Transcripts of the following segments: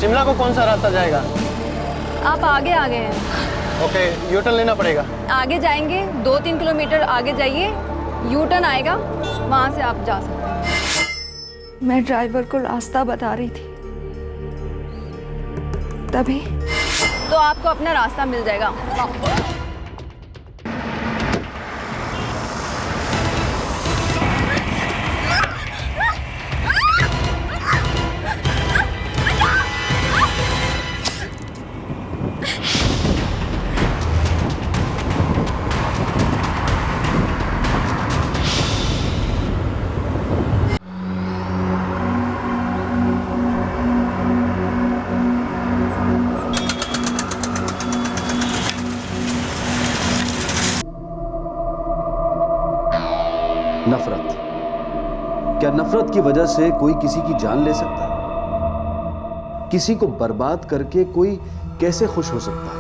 शिमला को कौन सा रास्ता जाएगा? आप आगे आ गए हैं। ओके, यू टर्न लेना पड़ेगा। आगे जाएंगे, 2-3 किलोमीटर आगे जाइए, यू टर्न आएगा, वहाँ से आप जा सकते हैं। मैं ड्राइवर को रास्ता बता रही थी, तभी तो आपको अपना रास्ता मिल जाएगा। नफरत। क्या नफरत की वजह से कोई किसी की जान ले सकता है? किसी को बर्बाद करके कोई कैसे खुश हो सकता है?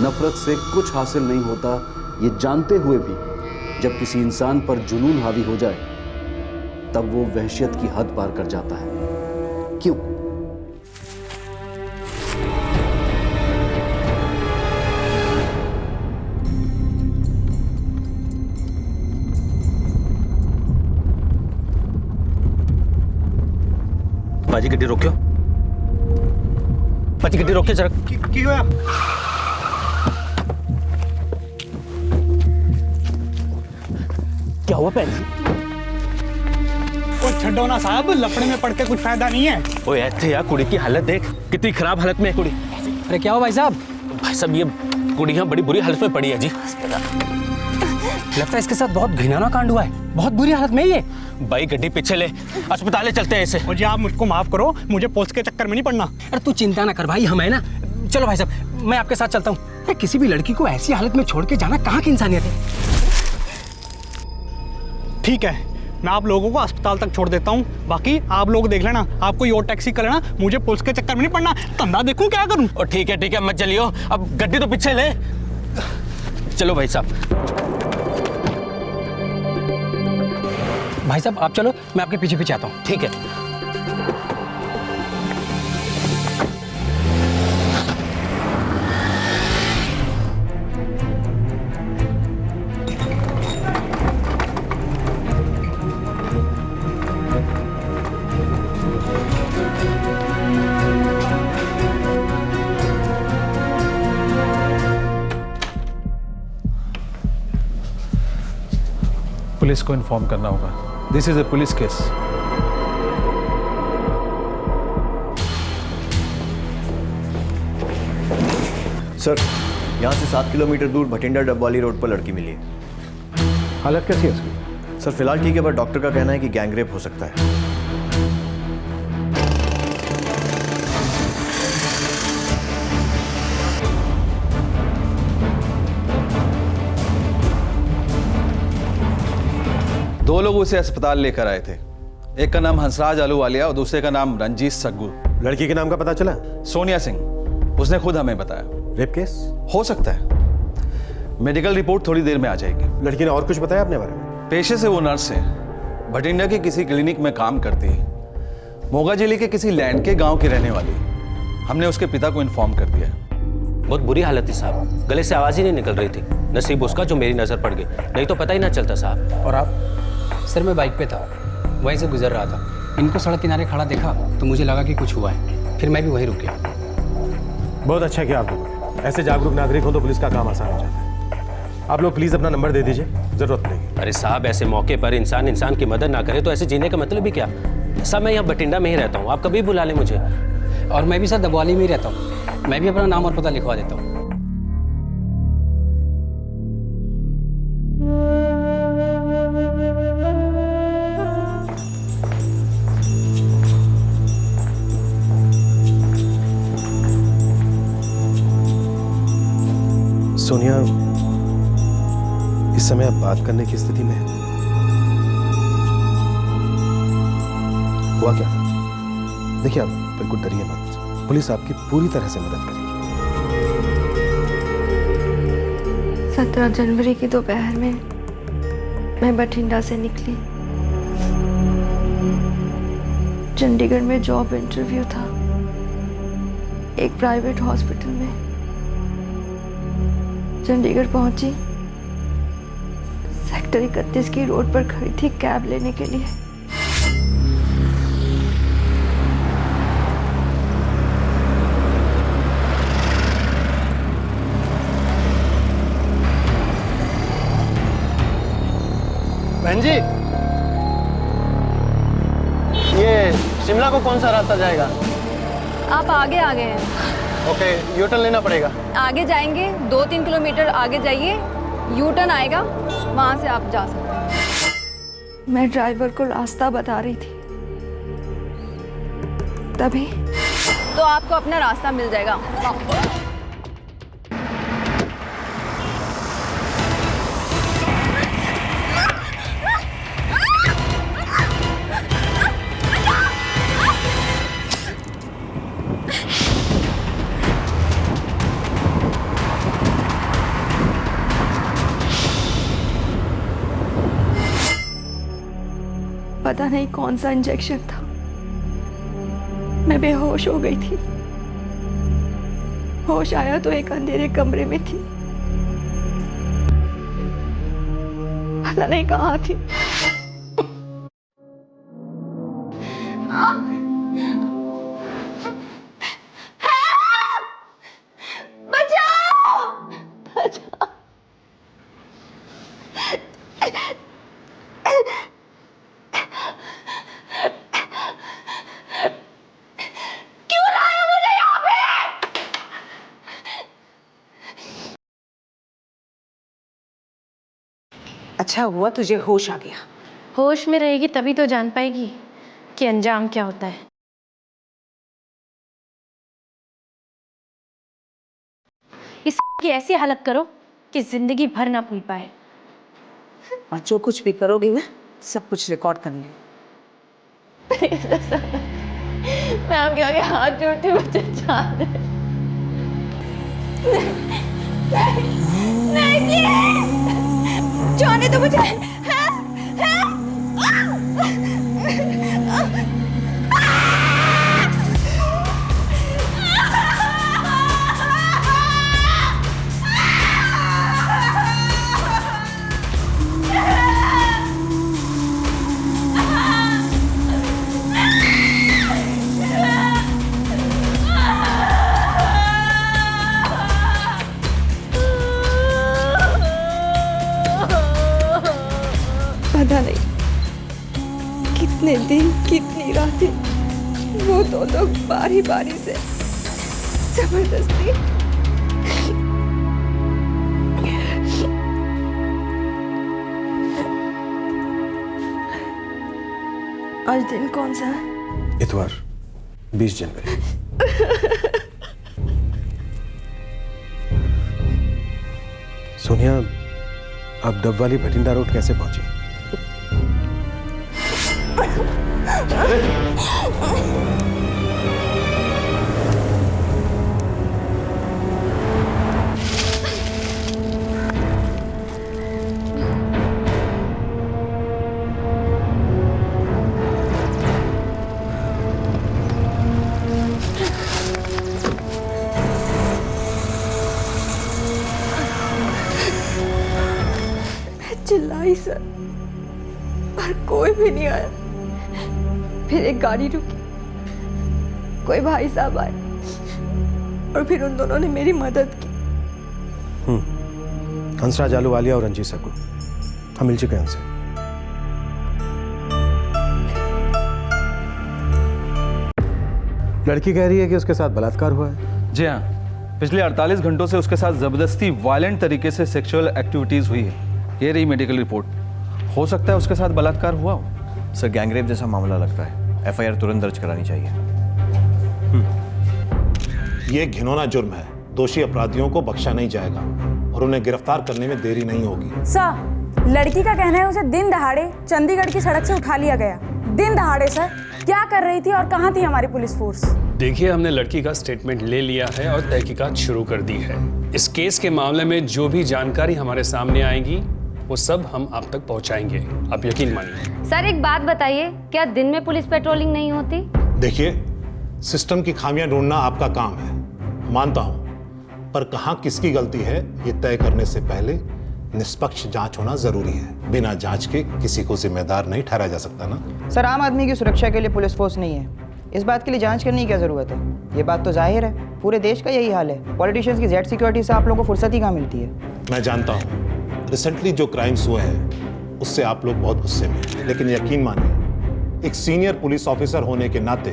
नफरत से कुछ हासिल नहीं होता, ये जानते हुए भी जब किसी इंसान पर जुनून हावी हो जाए तब वो वहशियत की हद पार कर जाता है। क्यों? बाजी गड्डी रोक्यो, बाजी गड्डी रोक्यो जरा। की होया? क्या हुआ भैन जी? ओ छड्डो ना साहब, लफड़े में पड़ के कुछ फायदा नहीं है। ओए ऐसे यार, कुड़ी की हालत देख, कितनी खराब हालत में है कुड़ी। अरे क्या हुआ भाई साहब? भाई साहब ये कुड़ियां बड़ी बुरी हालत में पड़ी है जी। लगता है इसके साथ बहुत घिनौना कांड हुआ है, बहुत बुरी हालत में ही है। भाई गड्डी पीछे ले, अस्पताल ले चलते हैं इसे। मुझे आप मुझको माफ करो, मुझे पुलिस के चक्कर में नहीं पड़ना। अरे तू चिंता ना कर भाई, हम है ना। चलो भाई साहब, मैं आपके साथ चलता हूँ। अरे किसी भी लड़की को ऐसी हालत में छोड़ के जाना कहाँ की इंसानियत है। ठीक है, मैं आप लोगों को अस्पताल तक छोड़ देता हूँ, बाकी आप लोग देख लेना, आप कोई और टैक्सी कर लेना, मुझे पुलिस के चक्कर में नहीं पड़ना। धंधा देखूं क्या करूँ। और ठीक है मत चलियो, अब गड्डी तो पीछे ले। चलो भाई साहब। भाई साहब आप चलो, मैं आपके पीछे पीछे आता हूँ। ठीक है। पुलिस को इन्फॉर्म करना होगा। This is a police case. Sir, यहाँ से 7 किलोमीटर दूर भटिंडा डबवाली रोड पर लड़की मिली है। हालत कैसी है उसकी? सर फिलहाल ठीक है, पर डॉक्टर का कहना है कि गैंगरेप हो सकता है। दो लोग उसे अस्पताल लेकर आए थे। एक का नाम हंसराज आलूवालिया और दूसरे का नाम रंजीत सग्गू। लड़की के नाम का पता चला? सोनिया सिंह, उसने खुद हमें बताया। रेप केस हो सकता है, मेडिकल रिपोर्ट थोड़ी देर में आ जाएगी। लड़की ने और कुछ बताया अपने बारे में? पेशे से वो नर्स है, भटिंडा के किसी क्लिनिक में काम करती है। मोगा जिले के किसी लैंड के गांव की रहने वाली। हमने उसके पिता को इन्फॉर्म कर दिया। बहुत बुरी हालत थी साहब, गले से आवाज ही नहीं निकल रही थी। नसीब उसका जो मेरी नजर पड़ गई, नहीं तो पता ही ना चलता साहब। और आप? सर मैं बाइक पे था, वहीं से गुजर रहा था। इनको सड़क किनारे खड़ा देखा तो मुझे लगा कि कुछ हुआ है, फिर मैं भी वहीं रुक गया। बहुत अच्छा किया आप लोगों ने। ऐसे जागरूक नागरिक हो तो पुलिस का काम आसान हो जाता है। आप लोग प्लीज अपना नंबर दे दीजिए, जरूरत पड़ेगी। अरे साहब ऐसे मौके पर इंसान की मदद ना करे तो ऐसे जीने का मतलब ही क्या? साहब मैं यहाँ भटिंडा में ही रहता हूँ, आप कभी बुला लें मुझे। और मैं भी सर दबवाली में ही रहता हूँ, मैं भी अपना नाम और पता लिखवा देता हूँ। सोनिया इस समय आप बात करने की स्थिति में है? हुआ क्या? देखिए आप बिल्कुल डरिए मत, पुलिस आपकी पूरी तरह से मदद करेगी। 17 जनवरी की दोपहर में मैं बठिंडा से निकली। चंडीगढ़ में जॉब इंटरव्यू था। एक प्राइवेट हॉस्पिटल में चंडीगढ़ पहुंची। सेक्टर 31 की रोड पर खड़ी थी कैब लेने के लिए। बहन जी, ये शिमला को कौन सा रास्ता जाएगा? आप आगे आ गए हैं। ओके, यू टर्न लेना पड़ेगा। आगे जाएंगे, 2-3 किलोमीटर आगे जाइए, यू टर्न आएगा, वहां से आप जा सकते हैं। मैं ड्राइवर को रास्ता बता रही थी, तभी तो आपको अपना रास्ता मिल जाएगा। पता नहीं कौन सा इंजेक्शन था, मैं बेहोश हो गई थी। होश आया तो एक अंधेरे कमरे में थी, पता नहीं कहाँ थी। बचाओ! बचाओ! अच्छा हुआ तुझे होश आ गया। होश में रहेगी तभी तो जान पाएगी कि अंजाम क्या होता है। इसकी ऐसी हालत करो कि जिंदगी भर ना भूल पाए। और जो कुछ भी करोगी ना, सब कुछ रिकॉर्ड कर ले। मैं आपके आगे हाथ जोड़ती हूँ, मुझे जान दे। नहीं प्लीज, जाने दो मुझे। पता नहीं कितने दिन कितनी रातें वो दो लोग बारी बारी से जबरदस्ती आज दिन कौन सा है? इतवार 20 जनवरी। सोनिया, आप डब वाली भटिंडा रोड कैसे पहुंची? चिल्लाई सर, पर कोई भी नहीं आया। फिर एक गाड़ी रुकी, कोई भाई साहब आए और फिर उन दोनों ने मेरी मदद की। हंसराज आलूवालिया और रंजीत सक्कू, हम मिल चुके हैं उनसे। लड़की कह रही है कि उसके साथ बलात्कार हुआ है। जी हाँ, पिछले 48 घंटों से उसके साथ जबरदस्ती वायलेंट तरीके से सेक्सुअल एक्टिविटीज हुई है। ये रही मेडिकल रिपोर्ट। हो सकता है उसके साथ बलात्कार हुआ हो। सर, गैंगरेप जैसा मामला लगता है, एफआईआर तुरंत दर्ज करानी चाहिए। ये घिनौना जुर्म है, दोषी अपराधियों को बख्शा नहीं जाएगा और उन्हें गिरफ्तार करने में देरी नहीं होगी। सर, लड़की का कहना है उसे दिन दहाड़े चंडीगढ़ की सड़क से उठा लिया गया। दिन दहाड़े सर, क्या कर रही थी और कहाँ थी हमारी पुलिस फोर्स? देखिए, हमने लड़की का स्टेटमेंट ले लिया है और तहकीकात शुरू कर दी है। इस केस के मामले में जो भी जानकारी हमारे सामने आएगी वो सब हम आप तक पहुंचाएंगे, आप यकीन मानिए। सर एक बात बताइए, क्या दिन में पुलिस पेट्रोलिंग नहीं होती? देखिए, सिस्टम की खामियां ढूंढना आपका काम है, मानता हूं, पर कहां किसकी गलती है ये तय करने से पहले निष्पक्ष जांच होना जरूरी है। बिना जांच के किसी को जिम्मेदार नहीं ठहराया जा सकता ना। सर, आम आदमी की सुरक्षा के लिए पुलिस फोर्स नहीं है, इस बात के लिए जांच करने की क्या जरूरत है? ये बात तो जाहिर है, पूरे देश का यही हाल है। पॉलिटिशियंस की जेड सिक्योरिटी से आप लोगों को फुर्सत ही कहाँ मिलती है? मैं जानता हूं रिसेंटली जो क्राइम्स हुए हैं उससे आप लोग बहुत गुस्से में हैं, लेकिन यकीन मानिए एक सीनियर पुलिस ऑफिसर होने के नाते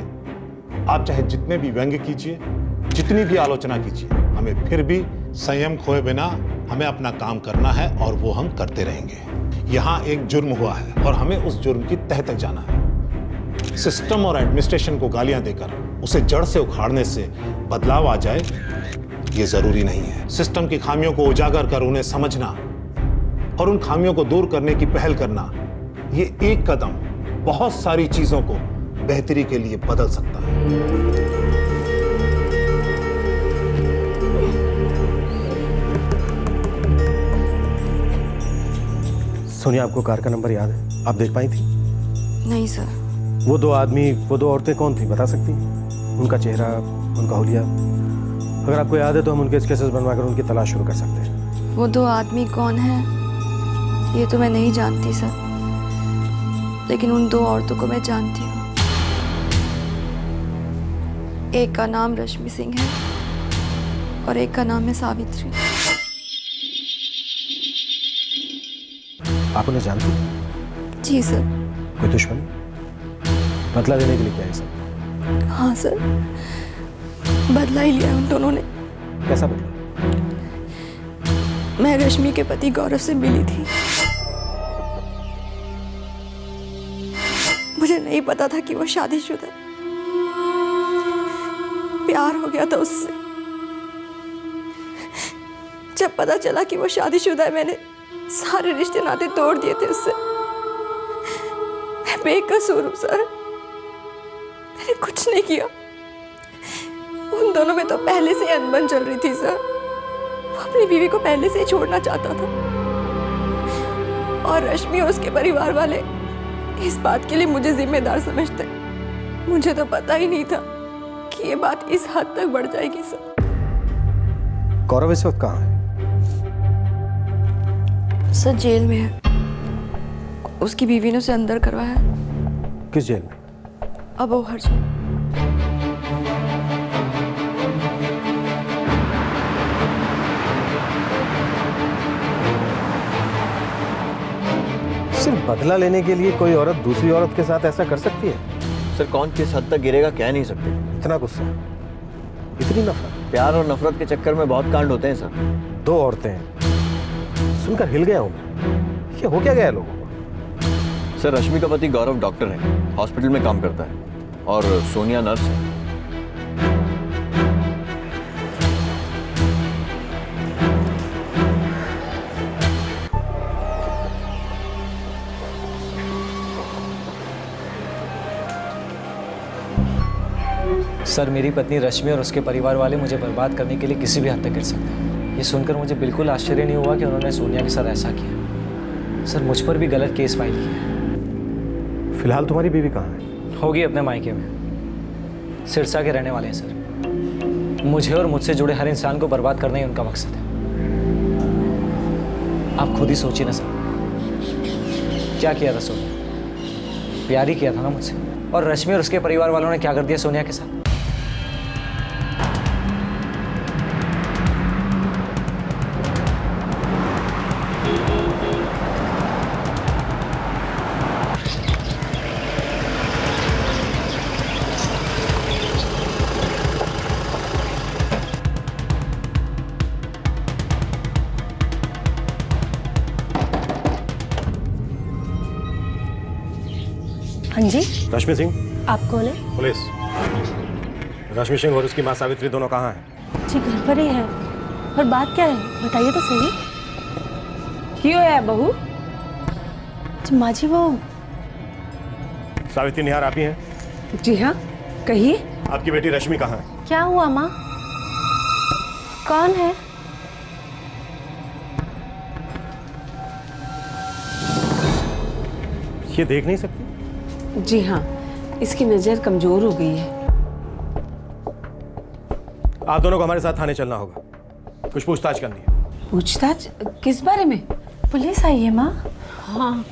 आप चाहे जितने भी व्यंग्य कीजिए, जितनी भी आलोचना कीजिए, हमें फिर भी संयम खोए बिना हमें अपना काम करना है और वो हम करते रहेंगे। यहाँ एक जुर्म हुआ है और हमें उस जुर्म की तह तक जाना है। सिस्टम और एडमिनिस्ट्रेशन को गालियां देकर उसे जड़ से उखाड़ने से बदलाव आ जाए ये जरूरी नहीं है। सिस्टम की खामियों को उजागर कर उन्हें समझना और उन खामियों को दूर करने की पहल करना, ये एक कदम बहुत सारी चीजों को बेहतरी के लिए बदल सकता है। सोनिया, आपको कार का नंबर याद है? आप देख पाई थी? नहीं सर। वो दो औरतें कौन थी, बता सकती हैं? उनका चेहरा, उनका हुलिया? अगर आपको याद है तो हम उनके स्केचेस बनवाकर उनकी तलाश शुरू कर सकते हैं। वो दो आदमी कौन है ये तो मैं नहीं जानती सर, लेकिन उन दो औरतों को मैं जानती हूँ। एक का नाम रश्मि सिंह है और एक का नाम है सावित्री। आप उन्हें जानती हैं? जी सर। कोई दुश्मन? बदला लेने के लिए क्या है सर? हाँ सर, बदला ही लिया उन दोनों ने। कैसा बदला? मैं रश्मि के पति गौरव से मिली थी। मुझे नहीं पता था कि वो शादीशुदा। प्यार हो गया था उससे। जब पता चला कि वो शादीशुदा है, मैंने सारे रिश्ते नाते तोड़ दिए थे उससे। मैं बेकसूर हूं सर, मैंने कुछ नहीं किया। उन दोनों में तो पहले से अनबन चल रही थी सर। वो अपनी बीवी को पहले से ही छोड़ना चाहता था और रश्मि और उसके परिवार वाले इस बात के लिए मुझे जिम्मेदार समझते। मुझे तो पता ही नहीं था कि ये बात इस हद तक बढ़ जाएगी सर। गौरव इस वक्त कहाँ है? सर जेल में है। उसकी बीवी ने उसे अंदर करवाया। किस जेल में? अबोहर जेल। सिर्फ बदला लेने के लिए कोई औरत दूसरी औरत के साथ ऐसा कर सकती है? सर, कौन किस हद तक गिरेगा कह नहीं सकते। इतना गुस्सा, इतनी नफरत? प्यार और नफरत के चक्कर में बहुत कांड होते हैं सर। दो औरतें हैं, सुनकर हिल गया हूं मैं। ये हो क्या गया लोगों को? सर, रश्मि का पति गौरव डॉक्टर है, हॉस्पिटल में काम करता है और सोनिया नर्स है। सर, मेरी पत्नी रश्मि और उसके परिवार वाले मुझे बर्बाद करने के लिए किसी भी हद तक गिर सकते हैं। ये सुनकर मुझे बिल्कुल आश्चर्य नहीं हुआ कि उन्होंने सोनिया के साथ ऐसा किया। सर, मुझ पर भी गलत केस फाइल किया। फिलहाल तुम्हारी बीवी कहाँ है? होगी अपने मायके में। सिरसा के रहने वाले हैं सर। मुझे और मुझसे जुड़े हर इंसान को बर्बाद करना ही उनका मकसद है। आप खुद ही सोचिए ना सर, क्या किया था सोनिया? प्यार ही किया था ना मुझसे। और रश्मि और उसके परिवार वालों ने क्या कर दिया सोनिया के साथ? हाँ जी। रश्मि सिंह। आप कौन है? पुलिस। रश्मि सिंह और उसकी माँ सावित्री दोनों कहाँ हैं? जी घर पर ही है। पर बात क्या है बताइए तो सही। क्यों है बहू? जी माँ जी वो सावित्री निहार आप ही हैं? जी हाँ, कहिए। आपकी बेटी रश्मि कहाँ है? क्या हुआ माँ? कौन है? ये देख नहीं सकती? जी हाँ, इसकी नज़र कमज़ोर हो गई है। आप दोनों को हमारे साथ थाने चलना होगा, कुछ पूछताछ करनी है। पूछताछ किस बारे में? पुलिस आई है माँ। हाँ,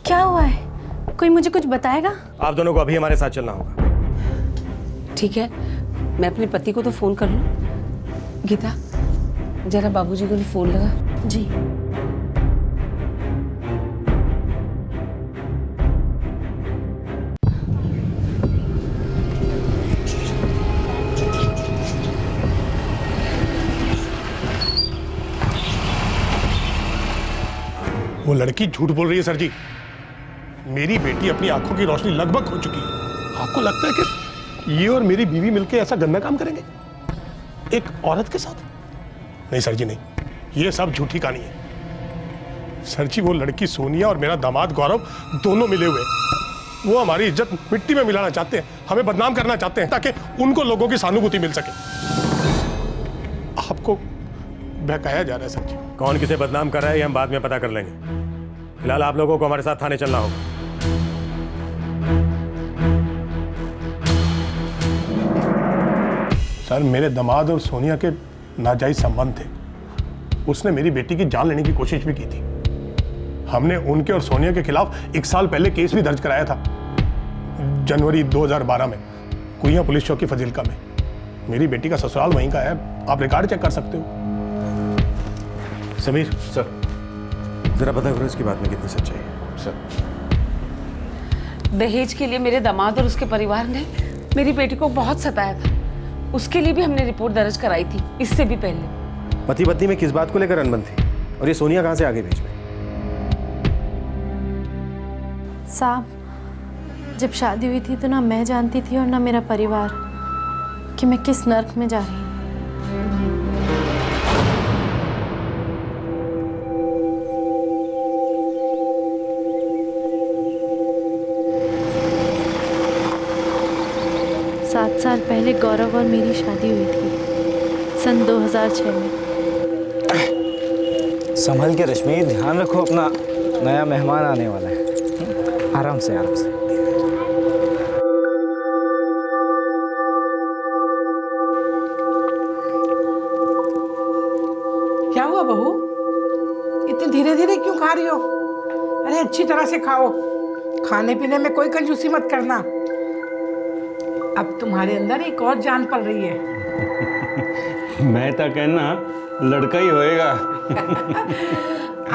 क्या हुआ है? कोई मुझे कुछ बताएगा? आप दोनों को अभी हमारे साथ चलना होगा। ठीक है, मैं अपने पति को तो फोन कर लूं। गीता, जरा बाबूजी को फोन लगा। जी। वो लड़की झूठ बोल रही है सर जी। मेरी बेटी अपनी आंखों की रोशनी लगभग खो चुकी है। आपको लगता है कि ये और मेरी बीवी मिलकर ऐसा गंदा काम करेंगे एक औरत के साथ? नहीं सर जी, नहीं, ये सब झूठी कहानी है। सर जी, वो लड़की सोनिया और मेरा दामाद गौरव दोनों मिले हुए, वो हमारी इज्जत मिट्टी में मिलाना चाहते हैं, हमें बदनाम करना चाहते हैं ताकि उनको लोगों की सहानुभूति मिल सके। आपको बहकाया जा रहा है सर जी। कौन किसे बदनाम कर रहा है ये हम बाद में पता कर लेंगे। फिलहाल आप लोगों को हमारे साथ थाने चलना होगा। सर, मेरे दामाद और सोनिया के नाजायज संबंध थे। उसने मेरी बेटी की जान लेने की कोशिश भी की थी। हमने उनके और सोनिया के खिलाफ 1 साल पहले केस भी दर्ज कराया था, जनवरी 2012 में, कुइयां पुलिस चौकी फजीलका में। मेरी बेटी का ससुराल वहीं का है, आप रिकॉर्ड चेक कर सकते हो। समीर सर, जरा पता करो इसकी बात में कितनी सच्चाई है। सर, दहेज के लिए मेरे दामाद और उसके परिवार ने मेरी बेटी को बहुत सताया था। उसके लिए भी हमने रिपोर्ट दर्ज कराई थी, इससे भी पहले। पति पत्नी में किस बात को लेकर अनबन थी, और ये सोनिया कहां से आगे बीच में? साहब, जब शादी हुई थी तो ना मैं जानती थी और ना मेरा परिवार कि मैं किस नर्क में जा रही हूँ। सात साल पहले गौरव और मेरी शादी हुई थी, सन 2006 में। संभल के रश्मि, ध्यान रखो अपना, नया मेहमान आने वाला है। आराम से आराम से। क्या हुआ बहू, इतनी धीरे धीरे क्यों खा रही हो? अरे अच्छी तरह से खाओ, खाने पीने में कोई कंजूसी मत करना। अब तुम्हारे अंदर एक और जान पल रही है। मैं तो कहना लड़का ही होएगा।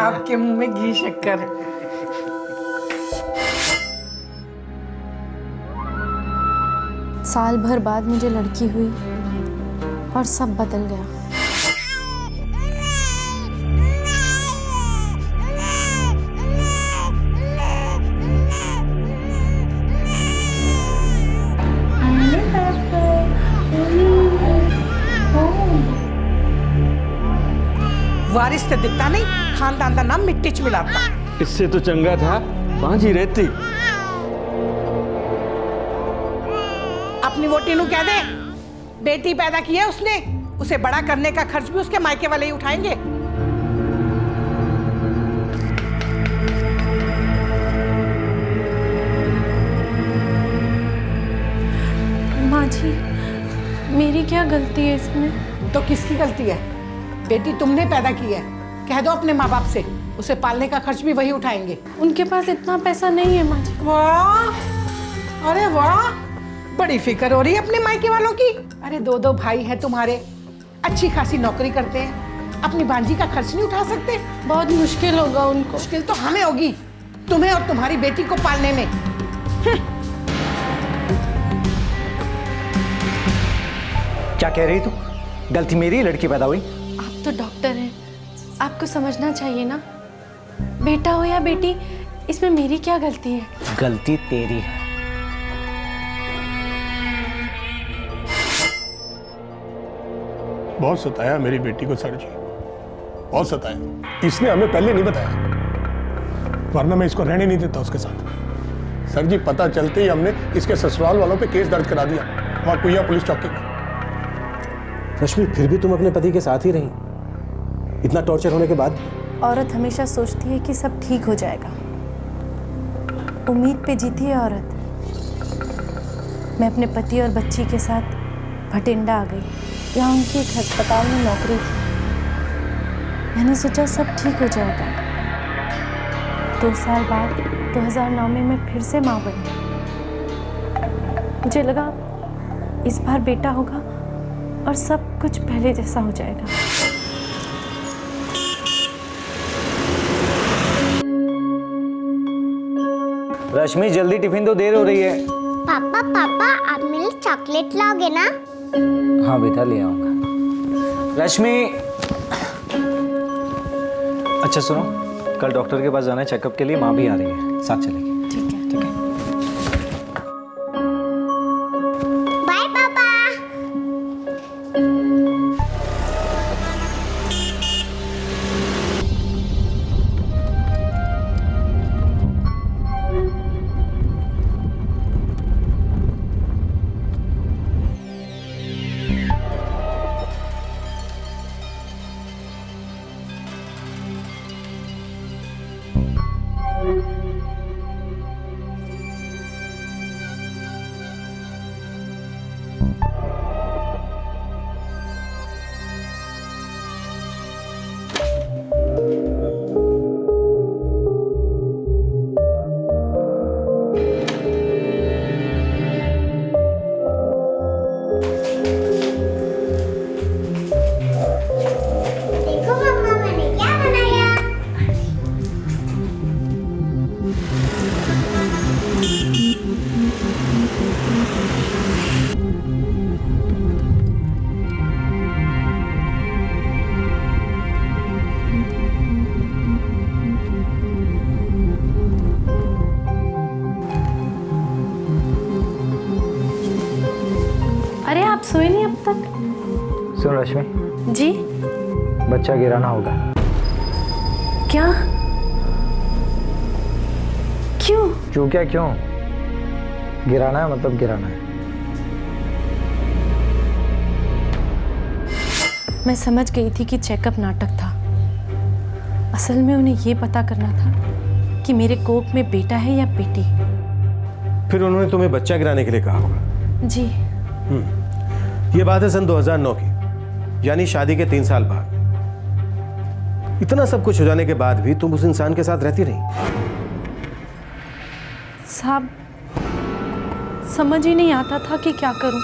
आपके मुंह में घी शक्कर। साल भर बाद मुझे लड़की हुई और सब बदल गया। वारिस से दिखता नहीं, खानदान का नाम मिट्टी च मिलाता। इससे तो चंगा था पांजी रहती। अपनी वोटी नू कह दे, बेटी पैदा की है उसने, उसे बड़ा करने का खर्च भी उसके मायके वाले ही उठाएंगे। माँ जी, मेरी क्या गलती है इसमें? तो किसकी गलती है? बेटी तुमने पैदा की है, कह दो अपने माँ बाप से, उसे पालने का खर्च भी वही उठाएंगे। उनके पास इतना पैसा नहीं है माँ जी। वाह, अरे वाह, बड़ी फिक्र हो रही है अपने मायके वालों की। अरे 2 भाई हैं तुम्हारे, अच्छी खासी नौकरी करते हैं, अपनी भांजी का खर्च नहीं उठा सकते? बहुत मुश्किल होगा उनको। मुश्किल तो हमें होगी, तुम्हें और तुम्हारी बेटी को पालने में। क्या कह रही तू? गलती मेरी, लड़की पैदा हुई। आप तो डॉक्टर हैं, आपको समझना चाहिए ना। बेटा हो या बेटी, इसमें मेरी क्या गलती है? गलती तेरी है। बहुत सताया मेरी बेटी को सर जी, बहुत सताया। इसने हमें पहले नहीं बताया, वरना मैं इसको रहने नहीं देता उसके साथ। सर जी, पता चलते ही हमने इसके ससुराल वालों पे केस दर्ज करा दिया, वहाँ कुइया पुलिस चौकी में। रश्मि, फिर भी तुम अपने पति के साथ ही रही इतना टॉर्चर होने के बाद? औरत हमेशा सोचती है कि सब ठीक हो जाएगा, उम्मीद पे जीती है औरत। मैं अपने पति और बच्ची के साथ भटिंडा आ गई। यहाँ उनकी एक अस्पताल में नौकरी थी। मैंने सोचा सब ठीक हो जाएगा। 2 साल बाद 2009 में मैं फिर से माँ बनी। मुझे लगा इस बार बेटा होगा और सब कुछ पहले जैसा हो जाएगा। रश्मि जल्दी टिफिन दो, देर हो रही है। पापा पापा आप मेरे लिए चॉकलेट लाओगे ना? हाँ बेटा, ले आऊंगा। रश्मि, अच्छा सुनो, कल डॉक्टर के पास जाना है चेकअप के लिए, माँ भी आ रही है, साथ चलेगी। ठीक है। ठीक है। बाय पापा। अरे आप सोए नहीं अब तक? सुन रश्मि जी? बच्चा गिराना होगा। क्या? क्यों? क्यों क्या क्यों? गिराना है मतलब गिराना है। मैं समझ गई थी कि चेकअप नाटक था। असल में उन्हें ये पता करना था कि मेरे कोख में बेटा है या बेटी। फिर उन्होंने तुम्हें बच्चा गिराने के लिए कहा होगा। जी। ये बात है सन 2009 की, यानी शादी के 3 साल बाद। इतना सब कुछ हो जाने के बाद भी तुम उस इंसान के साथ रहती रही। साहब, समझ ही नहीं आता था कि क्या करूं।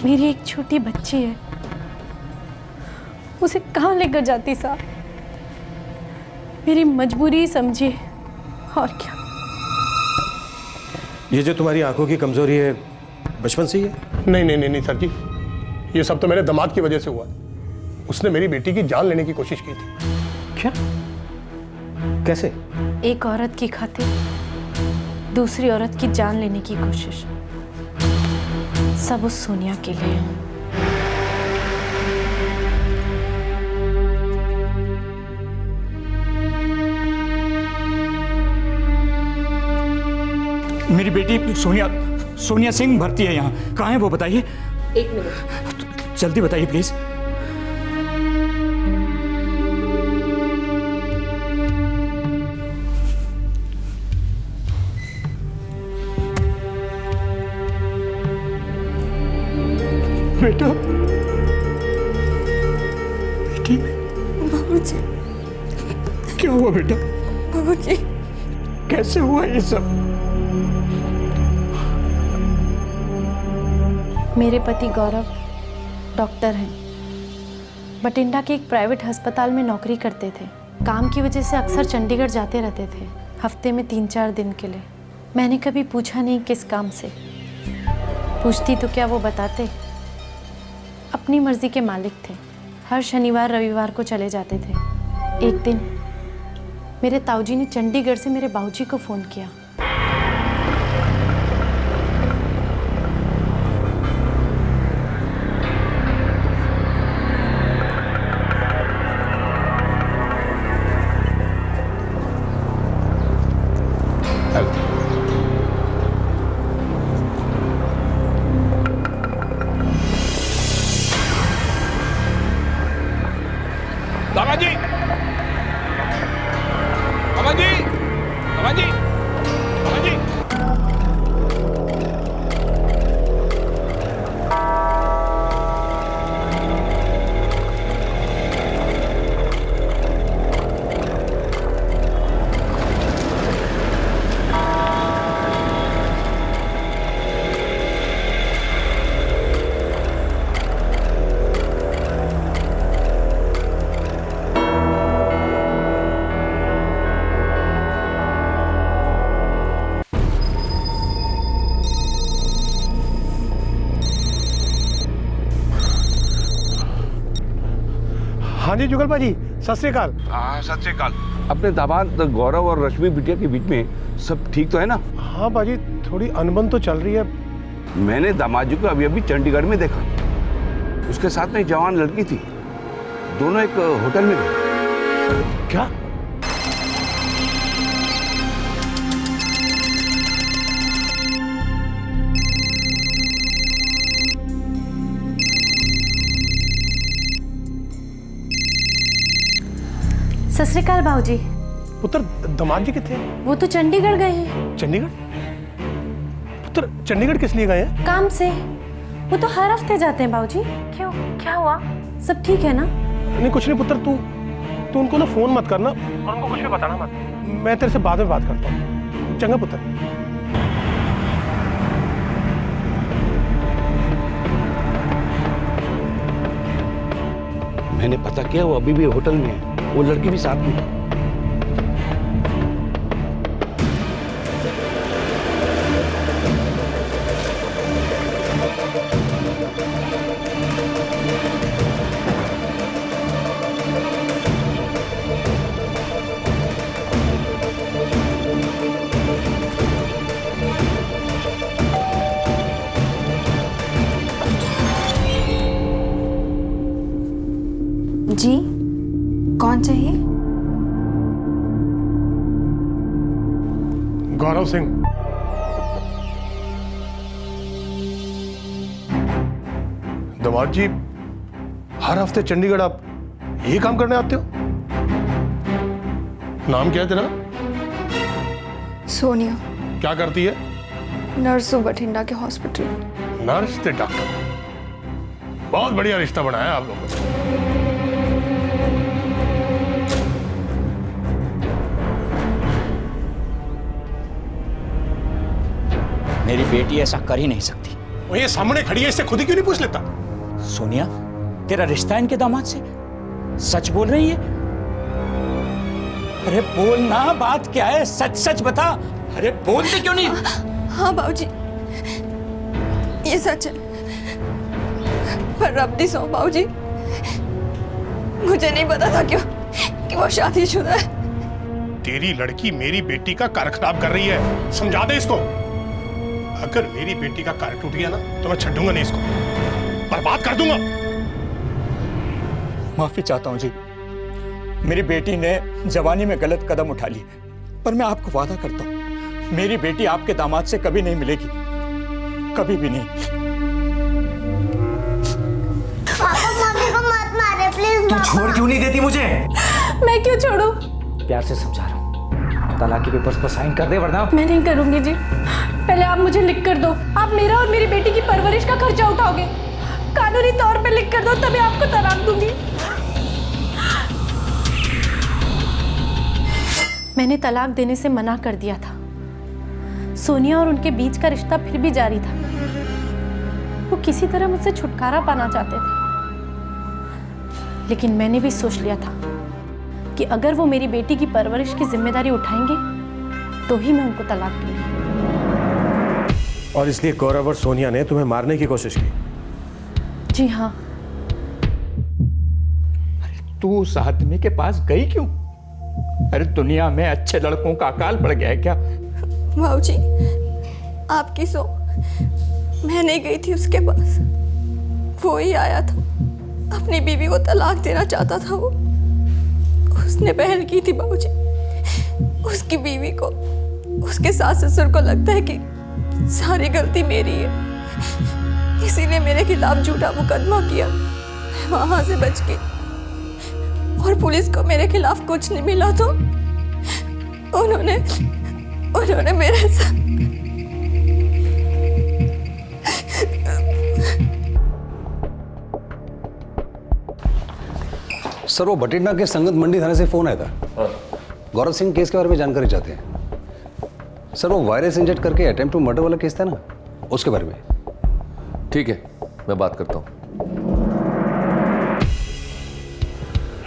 मेरी एक छोटी बच्ची है, उसे कहाँ लेकर जाती साहब? मेरी मजबूरी समझिए, और क्या। ये जो तुम्हारी आंखों की कमजोरी है, बचपन से ही है? नहीं नहीं नहीं नहीं सर जी, ये सब तो मेरे दामाद की वजह से हुआ। उसने मेरी बेटी की जान लेने की कोशिश की थी। क्या? कैसे? एक औरत की खातिर दूसरी औरत की जान लेने की कोशिश, सब उस सोनिया के लिए। मेरी बेटी सोनिया सिंह भर्ती है यहाँ। कहाँ है वो बताइए? 1 मिनट। जल्दी बताइए प्लीज। बेटा, बेटी, बाबूजी। क्या हुआ बेटा? बाबूजी, कैसे हुआ ये सब? मेरे पति गौरव डॉक्टर हैं, बठिंडा के एक प्राइवेट अस्पताल में नौकरी करते थे। काम की वजह से अक्सर चंडीगढ़ जाते रहते थे, हफ्ते में 3-4 दिन के लिए। मैंने कभी पूछा नहीं किस काम से। पूछती तो क्या वो बताते। अपनी मर्जी के मालिक थे, हर शनिवार रविवार को चले जाते थे। एक दिन मेरे ताऊजी ने चंडीगढ़ से मेरे बाबूजी को फ़ोन किया। दामाजी, दामाजी, दामाजी, हाँ जी जुगल भाजी, सत श्री अकाल। हाँ सत श्री अकाल। अपने दामाद गौरव और रश्मि बिटिया के बीच में सब ठीक तो है ना? हाँ बाजी, थोड़ी अनबन तो चल रही है। मैंने दामाद जी को अभी अभी चंडीगढ़ में देखा, उसके साथ में एक जवान लड़की थी, दोनों एक होटल में गए। क्या? सत श्री अकाल बाबूजी। पुत्र दामाद जी कितने? वो तो चंडीगढ़ गए हैं। चंडीगढ़? पुत्र चंडीगढ़ किस लिए गए हैं? काम से। वो तो हर हफ्ते जाते हैं बाबूजी। क्यों, क्या हुआ? सब ठीक है ना? नहीं कुछ नहीं पुत्र, तू उनको ना फोन मत करना और उनको कुछ भी बताना मत। मैं तेरे से बाद में बात करता हूँ, चंगा पुत्र। मैंने पता किया, वो अभी भी होटल में है, वो लड़की भी साथ में है। जी, कौन चाहिए? गौरव सिंह। दामाद जी, हर हफ्ते चंडीगढ़ आप यही काम करने आते हो? नाम क्या है तेरा? सोनिया। क्या करती है? नर्स हूँ बठिंडा के हॉस्पिटल। नर्स ते डॉक्टर, बहुत बढ़िया रिश्ता बनाया आप लोगों ने। मेरी बेटी ऐसा कर ही नहीं सकती। वो ये सामने खड़ी है, इससे खुद ही क्यों नहीं पूछ लेता? सोनिया, तेरा रिश्ता इनके दामाद से? सच बोल रही है? अरे बोलना, बात क्या है? सच सच बता। अरे बोलते क्यों नहीं? हाँ बाबूजी, ये सच है, पर रब दी सौ बाबूजी, मुझे नहीं पता था क्यों कि वो शादीशुदा है। तेरी लड़की मेरी बेटी का कार खराब कर रही है, समझा दे इसको। अगर मेरी बेटी का कार टूट गया ना तो मैं छड्डूंगा नहीं इसको, बर्बाद कर दूंगा। माफी चाहता हूं जी, मेरी बेटी ने जवानी में गलत कदम उठा लिए, पर मैं आपको वादा करता हूं मेरी बेटी आपके दामाद से कभी नहीं मिलेगी, कभी भी नहीं। पापा मम्मी को मत मारे प्लीज। तू छोड़ क्यों नहीं देती मुझे? मैं क्यों छोड़ूं? प्यार से समझा रहा हूँ, तलाक के पेपर्स पर साइन कर दे वरना। मैं नहीं करूंगी जी, पहले आप मुझे लिख कर दो। आप मेरा और मेरी बेटी की परवरिश का खर्चा उठाओगे, कानूनी तौर पे लिख कर दो, तभी आपको तलाक दूंगी। मैंने तलाक देने से मना कर दिया था। सोनिया और उनके बीच का रिश्ता फिर भी जारी था। वो किसी तरह मुझसे छुटकारा पाना चाहते थे, लेकिन मैंने भी सोच लिया था कि अगर वो मेरी बेटी की परवरिश की जिम्मेदारी उठाएंगे तो ही मैं उनको तलाक दूंगी। और इसलिए गौरव और सोनिया ने तुम्हें मारने की कोशिश की? जी हाँ। तू उस आदमी के पास गई क्यों? अरे दुनिया में अच्छे लड़कों का अकाल पड़ गया है क्या? बाबूजी, आपकी सो मैं नहीं गई थी उसके पास, वो ही आया था। अपनी बीवी को तलाक देना चाहता था वो, उसने पहल की थी बाबूजी। उसकी बीवी को, उसके सास ससुर को लगता है कि सारी गलती मेरी है, इसीलिए मेरे खिलाफ झूठा मुकदमा किया। मैं वहां से बच गई और पुलिस को मेरे खिलाफ कुछ नहीं मिला तो उन्होंने मेरे साथ सर, वो बठिंडा के संगत मंडी थाने से फोन आया था। गौरव सिंह केस के बारे में जानकारी चाहते हैं सर। वो वायरस इंजेक्ट करके अटेम्प्ट टू मर्डर वाला केस था ना, उसके बारे में। ठीक है, मैं बात करता हूँ।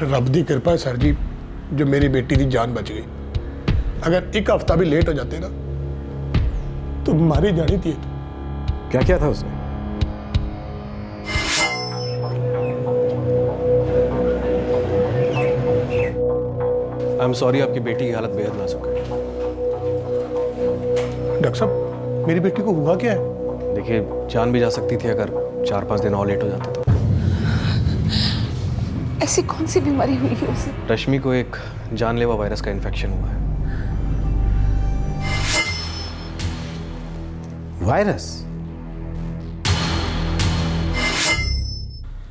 रब दी कृपा है सर जी, जो मेरी बेटी की जान बच गई। अगर एक हफ्ता भी लेट हो जाते ना तो मारी जानी थी। क्या क्या था उसने? आई एम सॉरी, आपकी बेटी की हालत बेहद नाजुक है। डॉक्टर साहब, मेरी बेटी को हुआ क्या है? देखिए, जान भी जा सकती थी अगर 4-5 दिन और लेट हो जाते तो। ऐसी कौन सी बीमारी हुई है उसे? रश्मि को एक जानलेवा वायरस का इन्फेक्शन हुआ है। वायरस?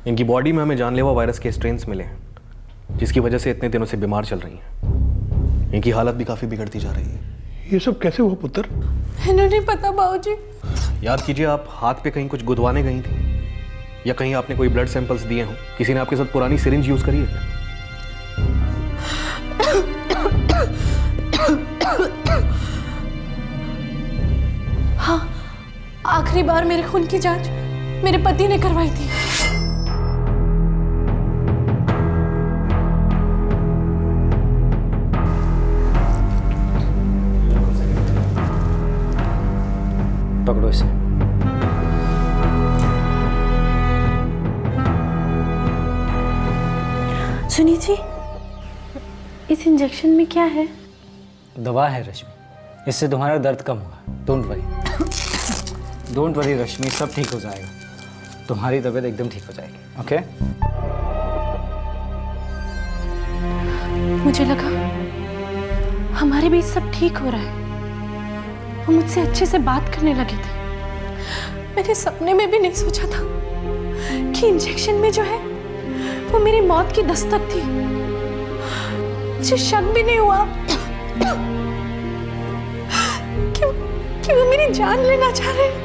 इनकी बॉडी में हमें जानलेवा वायरस के स्ट्रेन्स मिले हैं, जिसकी वजह से इतने दिनों से बीमार चल रही हैं। इनकी हालत भी काफी बिगड़ती जा रही है। ये सब कैसे हुआ पुत्र? मैंने नहीं पता बाबूजी। याद कीजिए, आप हाथ पे कहीं कुछ गुदवाने गई थी, या कहीं आपने कोई ब्लड सैंपल्स दिए हों? किसी ने आपके साथ पुरानी सिरिंज यूज करी है? हाँ, आखिरी बार मेरे खून की जांच मेरे पति ने करवाई थी। पकड़ो इसे। सुनिए जी, इस इंजेक्शन में क्या है? दवा है रश्मि, इससे तुम्हारा दर्द कम होगा। डोंट वरी, डोंट वरी रश्मि, सब ठीक हो जाएगा। तुम्हारी तबीयत एकदम ठीक हो जाएगी। ओके? मुझे लगा हमारे बीच सब ठीक हो रहा है। वो मुझसे अच्छे से बात करने लगे थे। मैंने सपने में भी नहीं सोचा था कि इंजेक्शन में जो है वो मेरी मौत की दस्तक थी। मुझे शक भी नहीं हुआ कि वो मेरी जान लेना चाह रहे हैं।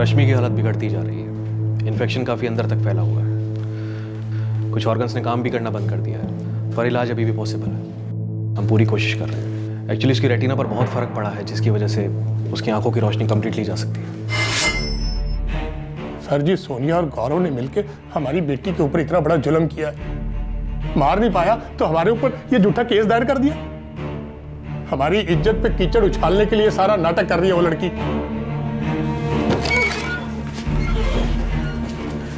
रश्मि की हालत बिगड़ती जा रही है। इन्फेक्शन काफी अंदर तक फैला हुआ है। कुछ ऑर्गन्स ने काम भी करना बंद कर दिया है, पर इलाज अभी भी पॉसिबल है। हम पूरी कोशिश कर रहे हैं। एक्चुअली उसकी रेटिना पर बहुत फर्क पड़ा है, जिसकी वजह से उसकी आंखों की रोशनी कंप्लीटली जा सकती है। सर जी, सोनिया और गौरव ने मिलकर हमारी बेटी के ऊपर इतना बड़ा जुल्म किया है। मार नहीं पाया तो हमारे ऊपर ये झूठा केस दायर कर दिया। हमारी इज्जत पे कीचड़ उछालने के लिए सारा नाटक कर रही है वो लड़की।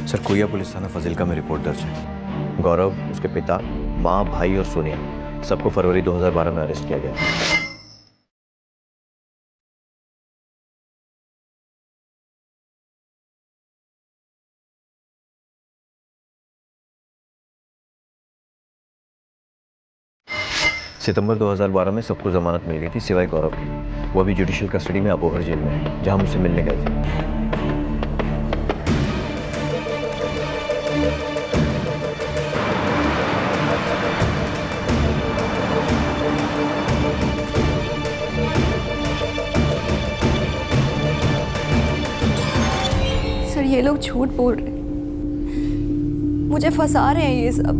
सर, कोया पुलिस थाना फजिल्का में रिपोर्ट दर्ज है। गौरव, उसके पिता, माँ, भाई और सोनिया सबको फरवरी 2012 में अरेस्ट किया गया। सितंबर 2012 में सबको जमानत मिल गई थी सिवाय गौरव की। वो अभी जुडिशियल कस्टडी में अबोहर जेल में है, जहां हम उससे मिलने गए थे। सर, ये लोग झूठ बोल रहे, मुझे फंसा रहे हैं ये सब।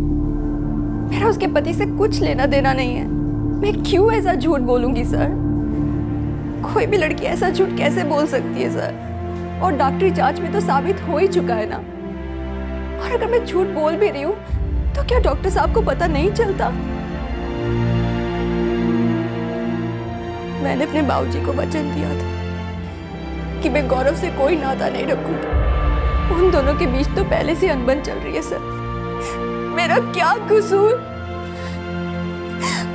मेरा उसके पति से कुछ लेना देना नहीं है। मैं क्यों ऐसा झूठ बोलूंगी सर? कोई भी लड़की ऐसा झूठ कैसे बोल सकती है सर? और डॉक्टरी जांच में तो साबित हो ही चुका है ना। और अगर मैं झूठ बोल भी रही हूँ तो क्या डॉक्टर साहब को पता नहीं चलता? मैंने अपने बाबूजी को वचन दिया था कि मैं गौरव से कोई नाता नहीं रखूंगी। उन दोनों के बीच तो पहले से अनबन चल रही है सर। मेरा क्या कसूर?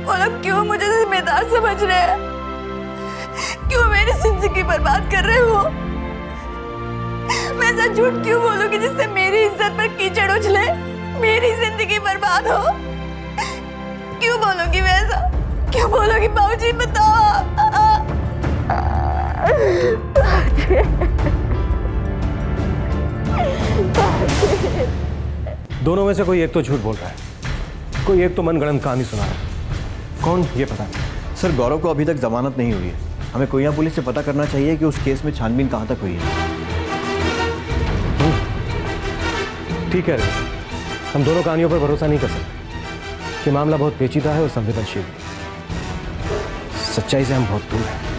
वो लोग क्यों मुझे जिम्मेदार समझ रहे हैं? क्यों मेरी जिंदगी बर्बाद कर रहे हो? मैं ऐसा झूठ क्यों बोलूंगी जिससे मेरी इज्जत पर कीचड़ उछले, मेरी जिंदगी बर्बाद हो? क्यों बोलूंगी मैं ऐसा? क्यों बोलूंगी? बाबूजी बताओ। दोनों में से कोई एक तो झूठ बोल रहा है, कोई एक तो मनगढ़ंत कहानी सुना रहा है। कौन, ये पता नहीं। सर, गौरव को अभी तक जमानत नहीं हुई है। हमें कोया पुलिस से पता करना चाहिए कि उस केस में छानबीन कहां तक हुई है। ठीक है, हम दोनों कहानियों पर भरोसा नहीं कर सकते। ये मामला बहुत पेचीदा है और संवेदनशील। सच्चाई से हम बहुत दूर हैं।